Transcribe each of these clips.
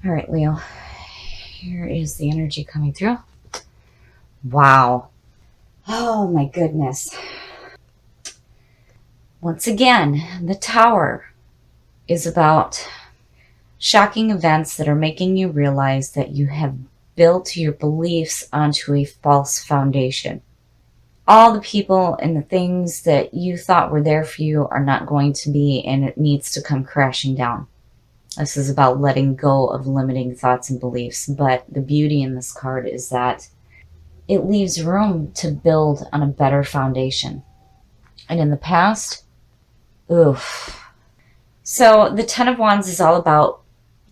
All right, Leo. Here is the energy coming through. Wow. Oh my goodness. Once again, the Tower is about shocking events that are making you realize that you have built your beliefs onto a false foundation. All the people and the things that you thought were there for you are not going to be, and it needs to come crashing down. This is about letting go of limiting thoughts and beliefs, but the beauty in this card is that it leaves room to build on a better foundation. And in the past, oof. So the Ten of Wands is all about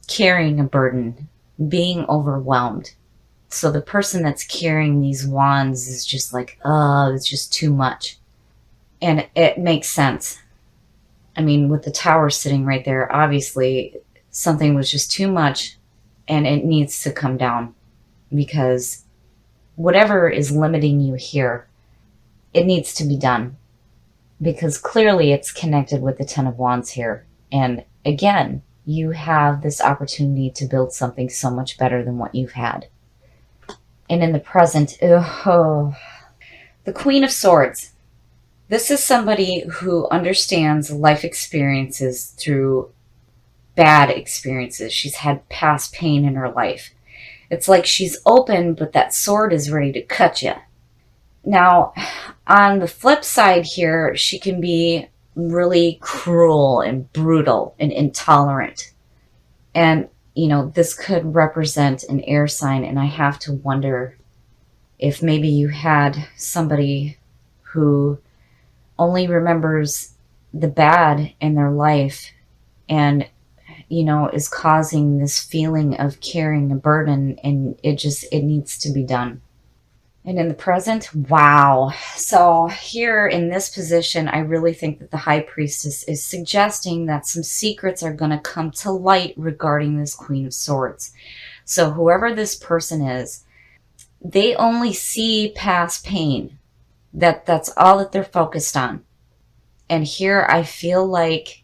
carrying a burden, being overwhelmed. So the person that's carrying these wands is just like, oh, it's just too much. And it makes sense. I mean, with the Tower sitting right there, obviously something was just too much and it needs to come down, because whatever is limiting you here, it needs to be done, because clearly it's connected with the Ten of Wands here. And again, you have this opportunity to build something so much better than what you've had. And in the present, the Queen of Swords. This is somebody who understands life experiences through bad experiences. She's had past pain in her life. It's like she's open, but that sword is ready to cut you. Now, on the flip side here, she can be really cruel and brutal and intolerant. And, this could represent an air sign, and I have to wonder if maybe you had somebody who only remembers the bad in their life and, is causing this feeling of carrying a burden, and it needs to be done. And in the present, wow. So here in this position, I really think that the High Priestess is suggesting that some secrets are going to come to light regarding this Queen of Swords. So whoever this person is, they only see past pain. That's all that they're focused on. And here I feel like,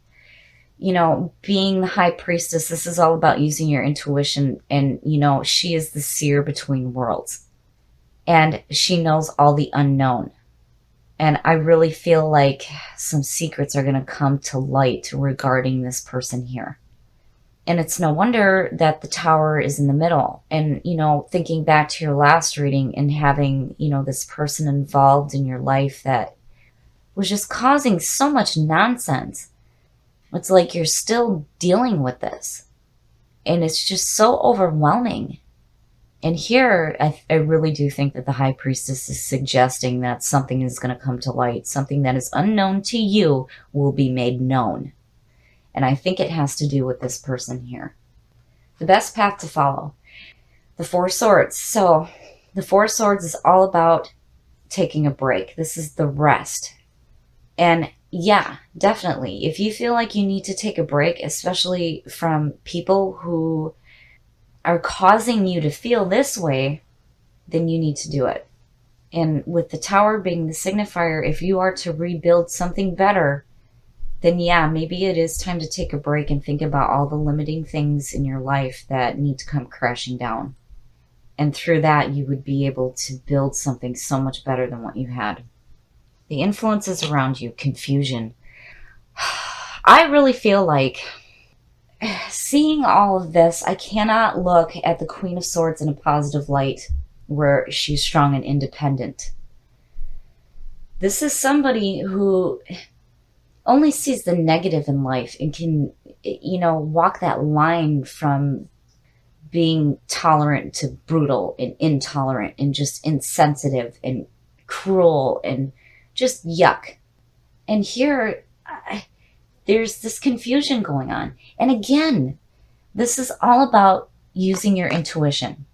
being the High Priestess, this is all about using your intuition. And, she is the seer between worlds. And she knows all the unknown. And I really feel like some secrets are going to come to light regarding this person here. And it's no wonder that the Tower is in the middle. And, thinking back to your last reading and having, this person involved in your life that was just causing so much nonsense. It's like you're still dealing with this. And it's just so overwhelming. And here, I really do think that the High Priestess is suggesting that something is going to come to light. Something that is unknown to you will be made known. And I think it has to do with this person here. The best path to follow. The Four Swords. So the Four Swords is all about taking a break. This is the rest. And yeah, definitely. If you feel like you need to take a break, especially from people who are causing you to feel this way, then you need to do it. And with the Tower being the signifier, if you are to rebuild something better, then yeah, maybe it is time to take a break and think about all the limiting things in your life that need to come crashing down. And through that, you would be able to build something so much better than what you had. The influences around you, confusion. I really feel like seeing all of this, I cannot look at the Queen of Swords in a positive light where she's strong and independent. This is somebody who only sees the negative in life and can, walk that line from being tolerant to brutal and intolerant and just insensitive and cruel and just yuck. And here, there's this confusion going on. And again, this is all about using your intuition.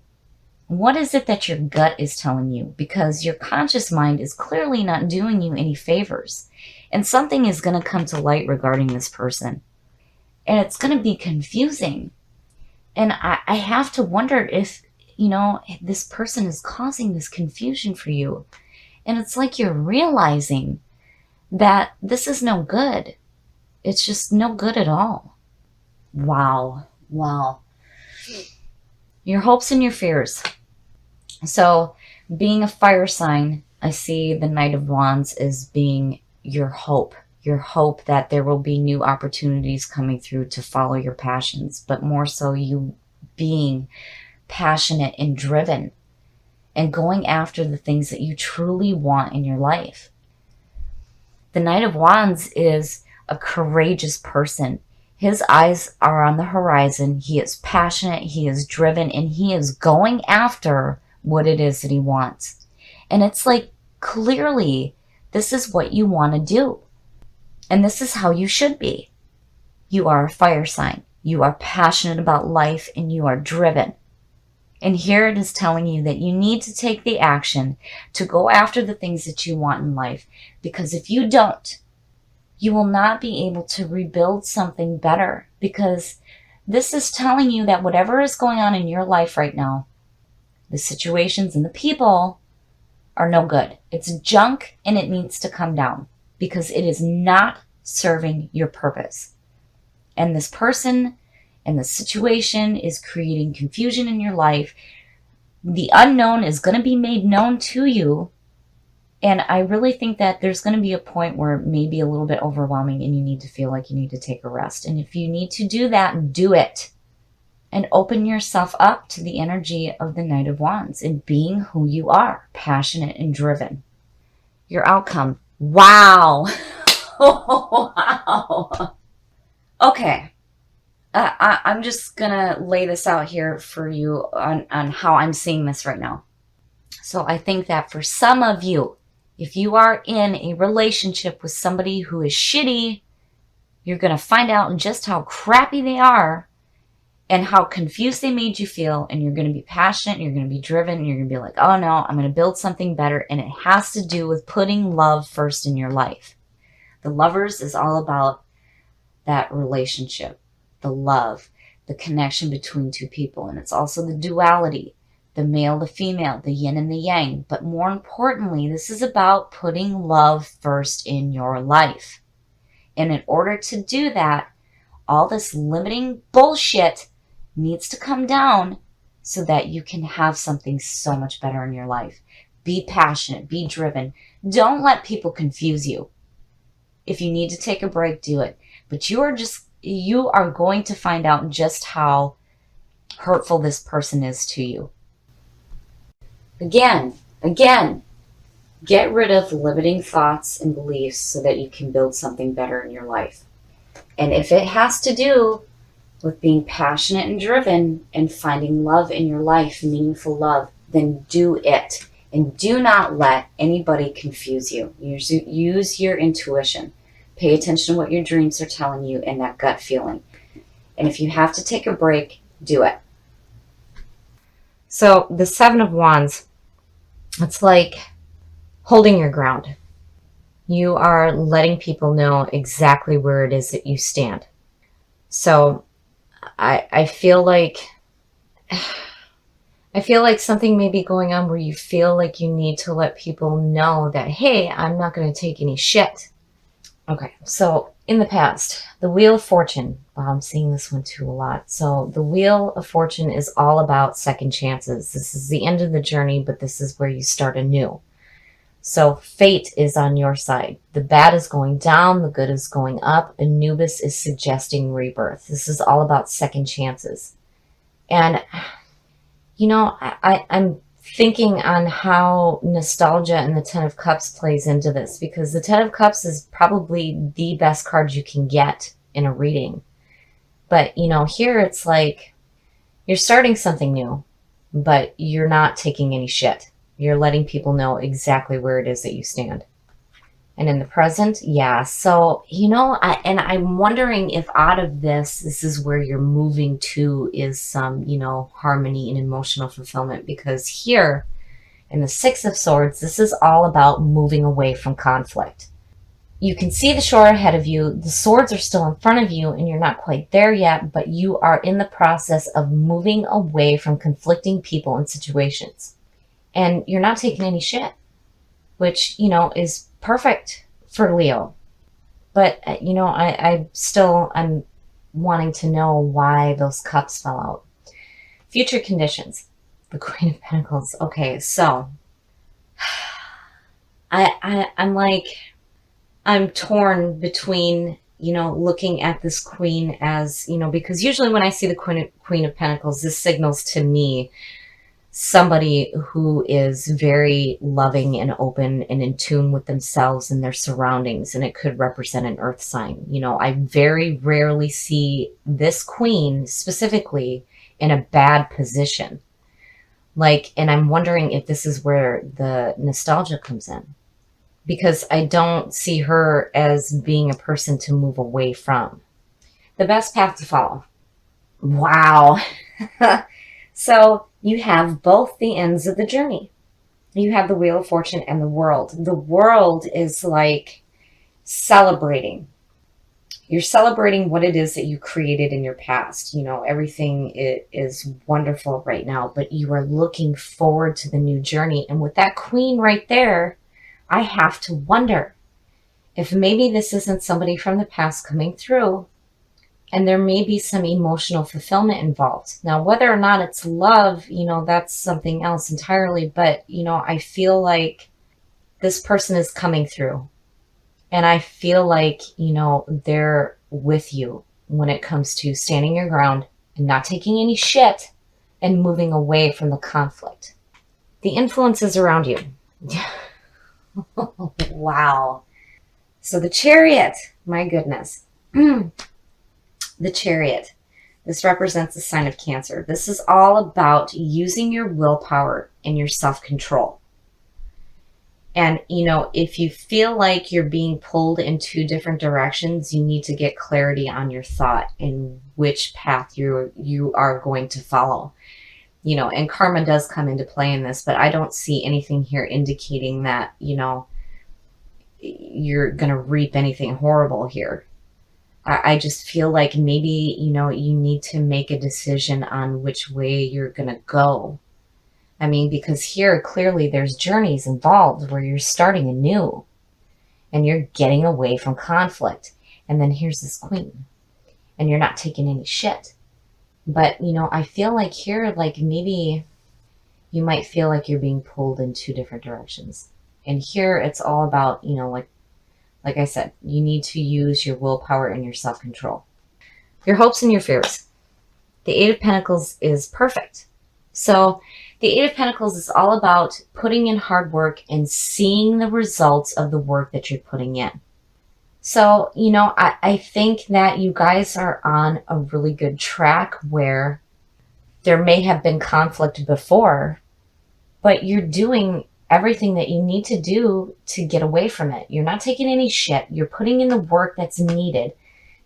What is it that your gut is telling you? Because your conscious mind is clearly not doing you any favors. And something is going to come to light regarding this person. And it's going to be confusing. And I have to wonder if, this person is causing this confusion for you. And it's like you're realizing that this is no good. It's just no good at all. Wow. Your hopes and your fears. So being a fire sign, I see the Knight of Wands as being your hope that there will be new opportunities coming through to follow your passions, but more so you being passionate and driven and going after the things that you truly want in your life. The Knight of Wands is a courageous person. His eyes are on the horizon. He is passionate, he is driven, and he is going after what it is that he wants. And it's like, clearly, this is what you want to do. And this is how you should be. You are a fire sign. You are passionate about life and you are driven. And here it is telling you that you need to take the action to go after the things that you want in life. Because if you don't, you will not be able to rebuild something better. Because this is telling you that whatever is going on in your life right now, the situations and the people are no good. It's junk and it needs to come down because it is not serving your purpose. And this person and the situation is creating confusion in your life. The unknown is going to be made known to you. And I really think that there's going to be a point where it may be a little bit overwhelming and you need to feel like you need to take a rest. And if you need to do that, do it. And open yourself up to the energy of the Knight of Wands and being who you are, passionate and driven. Your outcome. Wow. Wow. Okay. I'm just going to lay this out here for you on how I'm seeing this right now. So I think that for some of you, if you are in a relationship with somebody who is shitty, you're going to find out just how crappy they are and how confused they made you feel. And you're going to be passionate, and you're going to be driven, and you're going to be like, oh no, I'm going to build something better. And it has to do with putting love first in your life. The Lovers is all about that relationship, the love, the connection between two people. And it's also the duality, the male, the female, the yin and the yang. But more importantly, this is about putting love first in your life. And in order to do that, all this limiting bullshit needs to come down so that you can have something so much better in your life. Be passionate, be driven. Don't let people confuse you. If you need to take a break, do it. But you are going to find out just how hurtful this person is to you. Again, get rid of limiting thoughts and beliefs so that you can build something better in your life. And if it has to do with being passionate and driven and finding love in your life, meaningful love, then do it. And do not let anybody confuse you. Use your intuition. Pay attention to what your dreams are telling you and that gut feeling. And if you have to take a break, do it. So the Seven of Wands, it's like holding your ground. You are letting people know exactly where it is that you stand. So I feel like something may be going on where you feel like you need to let people know that, hey, I'm not going to take any shit. Okay, so in the past, the Wheel of Fortune. Wow, I'm seeing this one too a lot. So the Wheel of Fortune is all about second chances. This is the end of the journey, but this is where you start anew. So fate is on your side. The bad is going down, the good is going up. Anubis is suggesting rebirth. This is all about second chances. And, you know, I'm thinking on how nostalgia and the Ten of Cups plays into this, because the Ten of Cups is probably the best card you can get in a reading. But, you know, here it's like you're starting something new, but you're not taking any shit. You're letting people know exactly where it is that you stand. And in the present, yeah. So, you know, I'm wondering if out of this is where you're moving to, is some, you know, harmony and emotional fulfillment. Because here in the Six of Swords, this is all about moving away from conflict. You can see the shore ahead of you. The swords are still in front of you and you're not quite there yet, but you are in the process of moving away from conflicting people and situations. And you're not taking any shit, which, you know, is perfect for Leo. But, you know, I'm wanting to know why those cups fell out. Future conditions. The Queen of Pentacles. Okay, so I'm like, I'm torn between, looking at this queen as, because usually when I see the Queen of Pentacles, this signals to me somebody who is very loving and open and in tune with themselves and their surroundings, and it could represent an earth sign. I very rarely see this queen specifically in a bad position. And I'm wondering if this is where the nostalgia comes in, because I don't see her as being a person to move away from. The best path to follow. Wow. So you have both the ends of the journey. You have the Wheel of Fortune and the World. The World is like celebrating. You're celebrating what it is that you created in your past. Everything is wonderful right now, but you are looking forward to the new journey. And with that queen right there, I have to wonder if maybe this isn't somebody from the past coming through, and there may be some emotional fulfillment involved. Now, whether or not it's love, that's something else entirely. But, I feel like this person is coming through. And I feel like, they're with you when it comes to standing your ground and not taking any shit and moving away from the conflict. The influences around you. Wow. So the Chariot, my goodness. The Chariot. This represents the sign of Cancer. This is all about using your willpower and your self-control. And, if you feel like you're being pulled in two different directions, you need to get clarity on your thought and which path you are going to follow. And karma does come into play in this, but I don't see anything here indicating that, you're going to reap anything horrible here. I just feel like maybe, you need to make a decision on which way you're going to go. I mean, because here clearly there's journeys involved where you're starting anew and you're getting away from conflict. And then here's this queen and you're not taking any shit. But, I feel like here, maybe you might feel like you're being pulled in two different directions. And here it's all about, like I said, you need to use your willpower and your self-control. Your hopes and your fears. The Eight of Pentacles is perfect. So the Eight of Pentacles is all about putting in hard work and seeing the results of the work that you're putting in. So, I think that you guys are on a really good track where there may have been conflict before, but you're doing everything that you need to do to get away from it. You're not taking any shit. You're putting in the work that's needed.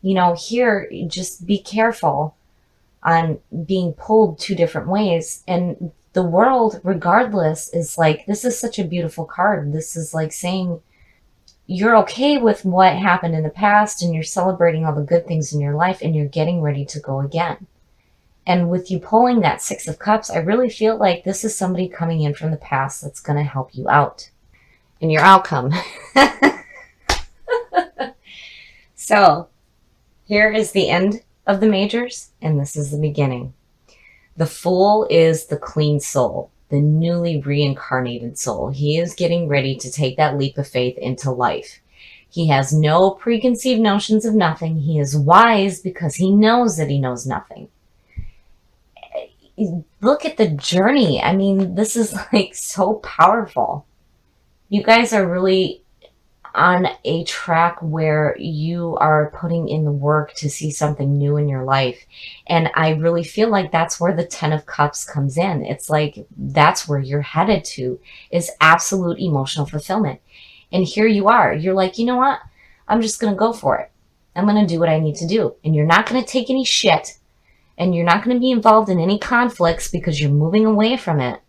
Here, just be careful on being pulled two different ways. And the World, regardless, is like, this is such a beautiful card. This is like saying you're okay with what happened in the past and you're celebrating all the good things in your life and you're getting ready to go again. And with you pulling that Six of Cups, I really feel like this is somebody coming in from the past that's going to help you out in your outcome. So here is the end of the majors, and this is the beginning. The Fool is the clean soul, the newly reincarnated soul. He is getting ready to take that leap of faith into life. He has no preconceived notions of nothing. He is wise because he knows that he knows nothing. Look at the journey. I mean, this is like so powerful. You guys are really on a track where you are putting in the work to see something new in your life. And I really feel like that's where the Ten of Cups comes in. It's like that's where you're headed to, is absolute emotional fulfillment. And here you are. You're like, you know what? I'm just going to go for it. I'm going to do what I need to do. And you're not going to take any shit. And you're not going to be involved in any conflicts because you're moving away from it.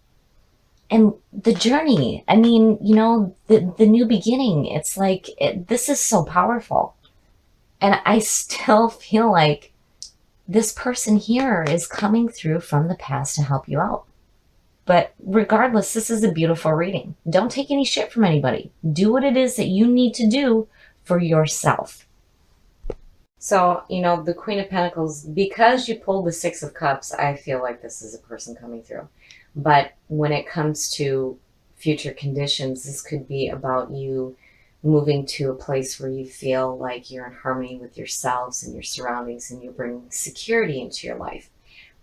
And the journey, I mean, the new beginning, it's like, this is so powerful. And I still feel like this person here is coming through from the past to help you out. But regardless, this is a beautiful reading. Don't take any shit from anybody. Do what it is that you need to do for yourself. So, the Queen of Pentacles, because you pulled the Six of Cups, I feel like this is a person coming through. But when it comes to future conditions, this could be about you moving to a place where you feel like you're in harmony with yourselves and your surroundings, and you bring security into your life.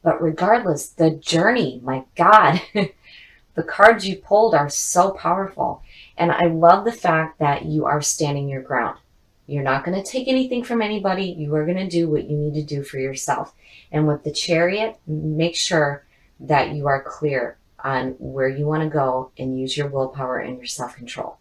But regardless, the journey, my God, the cards you pulled are so powerful. And I love the fact that you are standing your ground. You're not going to take anything from anybody. You are going to do what you need to do for yourself. And with the Chariot, make sure that you are clear on where you want to go and use your willpower and your self-control.